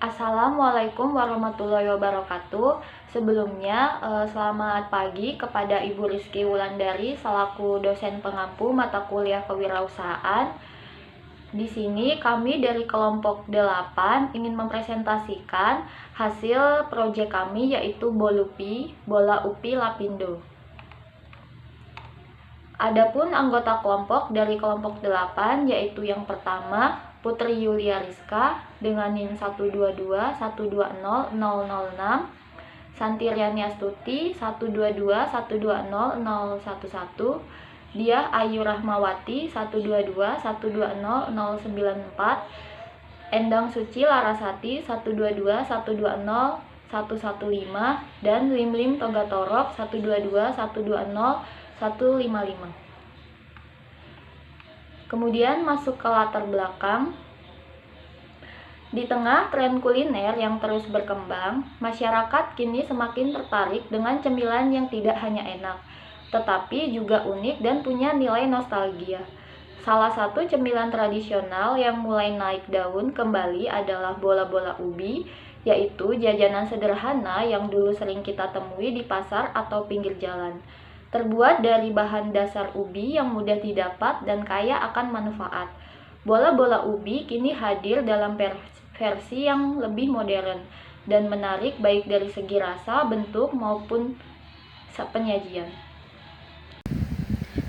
Assalamualaikum warahmatullahi wabarakatuh. Sebelumnya, selamat pagi kepada Ibu Rizky Wulandari selaku dosen pengampu mata kuliah kewirausahaan. Di sini kami dari kelompok 8 ingin mempresentasikan hasil proyek kami yaitu Bolupi, Bola Upi Lapindo. Adapun anggota kelompok dari kelompok 8 yaitu yang pertama Putri Yulia Rizka dengan NIM 122120006, Santiryani Astuti 122120011, Diah Ayu Rahmawati 122120094, Endang Suci Larasati 122120115, dan Limlim Togatorok 122120155. Kemudian masuk ke latar belakang. Di tengah tren kuliner yang terus berkembang, masyarakat kini semakin tertarik dengan cemilan yang tidak hanya enak, tetapi juga unik dan punya nilai nostalgia. Salah satu cemilan tradisional yang mulai naik daun kembali adalah bola-bola ubi, yaitu jajanan sederhana yang dulu sering kita temui di pasar atau pinggir jalan. Terbuat dari bahan dasar ubi yang mudah didapat dan kaya akan manfaat. Bola-bola ubi kini hadir dalam versi yang lebih modern dan menarik baik dari segi rasa, bentuk, maupun penyajian.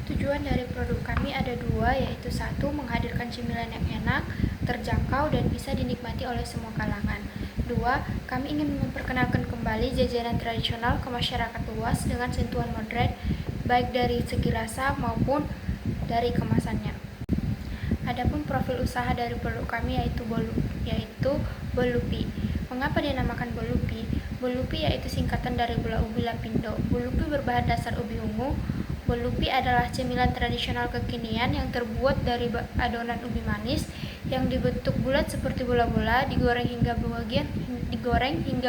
Tujuan dari produk kami ada dua, yaitu satu, menghadirkan cemilan yang enak, terjangkau, dan bisa dinikmati oleh semua kalangan. Dua, kami ingin memperkenalkan kembali jajanan tradisional ke masyarakat luas dengan sentuhan modern, baik dari segi rasa maupun dari kemasannya. Adapun profil usaha dari produk kami yaitu Bolupi. Mengapa dinamakan Bolupi? Bolupi yaitu singkatan dari bola ubi lapindo. Bolupi berbahan dasar ubi ungu. Bolupi adalah cemilan tradisional kekinian yang terbuat dari adonan ubi manis yang dibentuk bulat seperti bola-bola, digoreng hingga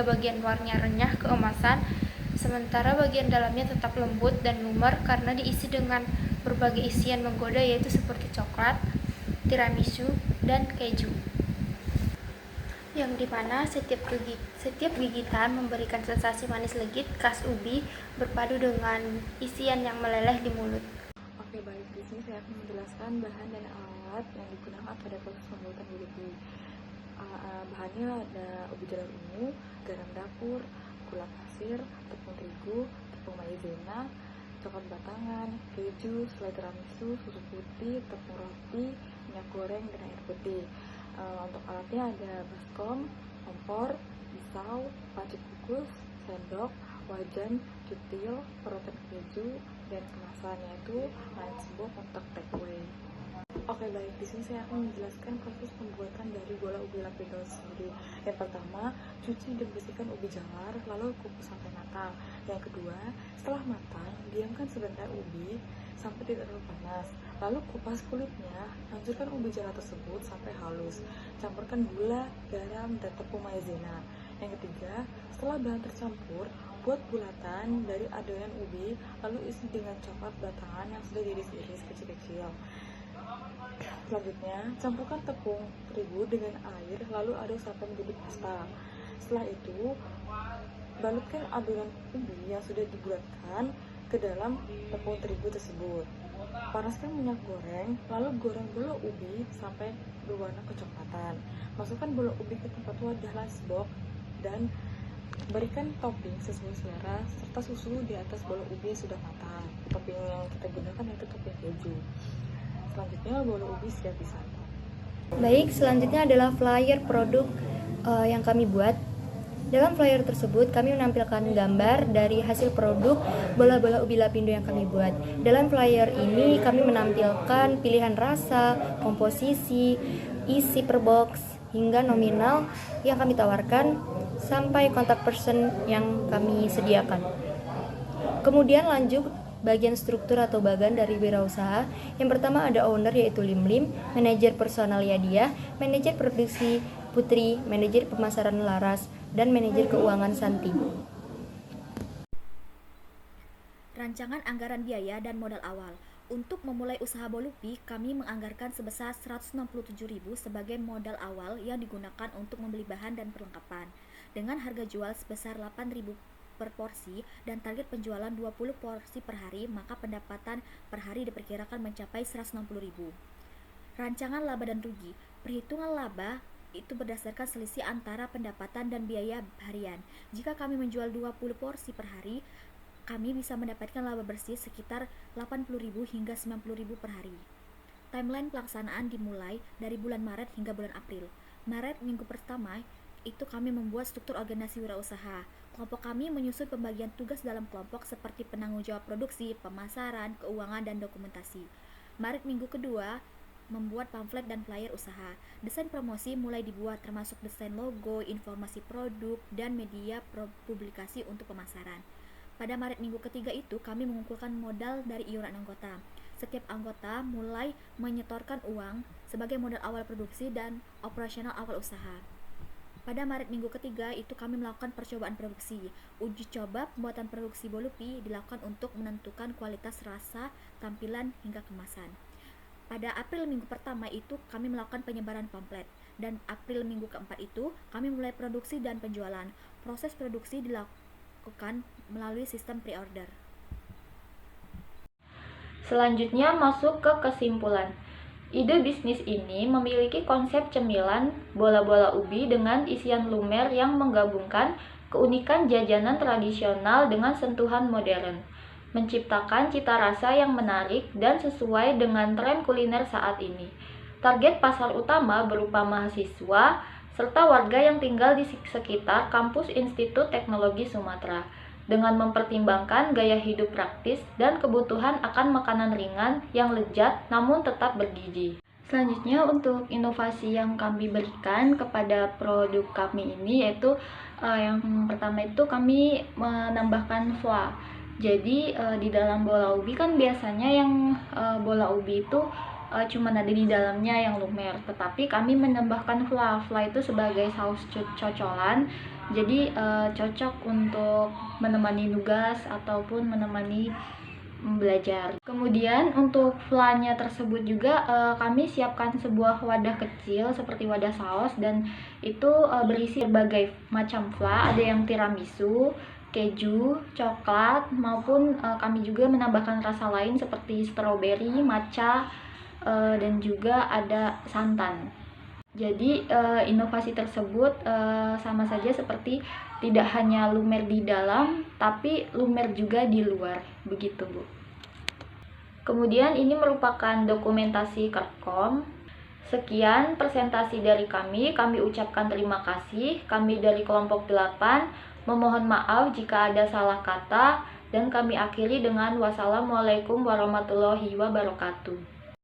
bagian luarnya renyah keemasan, sementara bagian dalamnya tetap lembut dan lumer karena diisi dengan berbagai isian menggoda yaitu seperti coklat, tiramisu, dan keju, yang dimana setiap gigitan memberikan sensasi manis legit khas ubi berpadu dengan isian yang meleleh di mulut. Oke, baik. Di sini saya akan menjelaskan bahan dan alat yang digunakan pada proses pembuatan bolupi. Bahannya ada ubi jalar ungu, garam dapur, gula pasir, tepung terigu, tepung maizena, coklat batangan, keju, selai tiramisu, susu putih, tepung roti, minyak goreng, dan air putih. Untuk alatnya ada baskom, kompor, pisau, panci kukus, sendok, wajan, cutil, parutan keju, dan kemasan yaitu lunchbox untuk takeaway. Oke, baik. Di sini saya akan menjelaskan proses pembuatan dari bola ubi lapindo sendiri. Yang pertama, cuci dan bersihkan ubi jalar, lalu kukus sampai matang. Yang kedua, setelah matang, diamkan sebentar ubi sampai tidak terlalu panas. Lalu kupas kulitnya, hancurkan ubi jalar tersebut sampai halus. Campurkan gula, garam, dan tepung maizena. Yang ketiga, setelah bahan tercampur, buat bulatan dari adonan ubi, lalu isi dengan coklat batangan yang sudah diiris-iris kecil-kecil. Selanjutnya, campurkan tepung terigu dengan air, lalu aduk sampai menjadi pasta. Setelah itu, balutkan adonan ubi yang sudah dibulatkan ke dalam tepung terigu tersebut. Panaskan minyak goreng, lalu goreng bola ubi sampai berwarna kecoklatan. Masukkan bola ubi ke tempat wadah lunchbox dan berikan topping sesuai selera serta susu di atas bola ubi yang sudah matang. Topping yang kita gunakan yaitu topping keju. Selanjutnya bola ubi siap disantap. Baik, selanjutnya adalah flyer produk yang kami buat. Dalam flyer tersebut kami menampilkan gambar dari hasil produk bola-bola ubi lapindo yang kami buat. Dalam flyer ini kami menampilkan pilihan rasa, komposisi, isi per box, hingga nominal yang kami tawarkan sampai kontak person yang kami sediakan. Kemudian lanjut bagian struktur atau bagan dari wirausaha. Yang pertama ada owner yaitu Limlim, manajer personal Yadia, manajer produksi Putri, manajer pemasaran Laras, dan manajer keuangan Santi. Rancangan anggaran biaya dan modal awal. Untuk memulai usaha Bolupi, kami menganggarkan sebesar 167.000 sebagai modal awal yang digunakan untuk membeli bahan dan perlengkapan. Dengan harga jual sebesar 8.000 per porsi dan target penjualan 20 porsi per hari, maka pendapatan per hari diperkirakan mencapai 160.000. Rancangan laba dan rugi. Perhitungan laba itu berdasarkan selisih antara pendapatan dan biaya harian. Jika kami menjual 20 porsi per hari, kami bisa mendapatkan laba bersih sekitar 80.000 hingga 90.000 per hari. Timeline pelaksanaan dimulai dari bulan Maret hingga bulan April. Maret minggu pertama itu kami membuat struktur organisasi wirausaha. Kelompok kami menyusun pembagian tugas dalam kelompok seperti penanggung jawab produksi, pemasaran, keuangan, dan dokumentasi. Maret minggu kedua membuat pamflet dan flyer usaha. Desain promosi mulai dibuat termasuk desain logo, informasi produk, dan media publikasi untuk pemasaran. Pada Maret minggu ketiga itu kami mengumpulkan modal dari iuran anggota. Setiap anggota mulai menyetorkan uang sebagai modal awal produksi dan operasional awal usaha. Pada Maret minggu ketiga itu kami melakukan percobaan produksi. Uji coba pembuatan produksi Bolupi dilakukan untuk menentukan kualitas rasa, tampilan, hingga kemasan. Pada April minggu pertama itu kami melakukan penyebaran pamflet, dan April minggu keempat itu kami mulai produksi dan penjualan. Proses produksi dilakukan melalui sistem pre-order. Selanjutnya masuk ke kesimpulan. Ide bisnis ini memiliki konsep cemilan bola-bola ubi dengan isian lumer yang menggabungkan keunikan jajanan tradisional dengan sentuhan modern, menciptakan cita rasa yang menarik dan sesuai dengan tren kuliner saat ini. Target pasar utama berupa mahasiswa serta warga yang tinggal di sekitar kampus Institut Teknologi Sumatera, dengan mempertimbangkan gaya hidup praktis dan kebutuhan akan makanan ringan yang lezat namun tetap bergizi. Selanjutnya untuk inovasi yang kami berikan kepada produk kami ini yaitu yang pertama itu kami menambahkan fla. Jadi di dalam bola ubi kan biasanya yang bola ubi itu cuma ada di dalamnya yang lumer, tetapi kami menambahkan fla. Fla itu sebagai saus cocolan, jadi cocok untuk menemani nugas ataupun menemani belajar. Kemudian untuk flanya tersebut juga kami siapkan sebuah wadah kecil seperti wadah saus, dan itu berisi berbagai macam fla, ada yang tiramisu, keju, coklat, maupun kami juga menambahkan rasa lain seperti stroberi, matcha, dan juga ada santan. Jadi inovasi tersebut sama saja seperti tidak hanya lumer di dalam, tapi lumer juga di luar, begitu Bu. Kemudian ini merupakan dokumentasi Kerkom. Sekian presentasi dari kami ucapkan terima kasih. Kami dari kelompok 8 memohon maaf jika ada salah kata, dan kami akhiri dengan wassalamualaikum warahmatullahi wabarakatuh.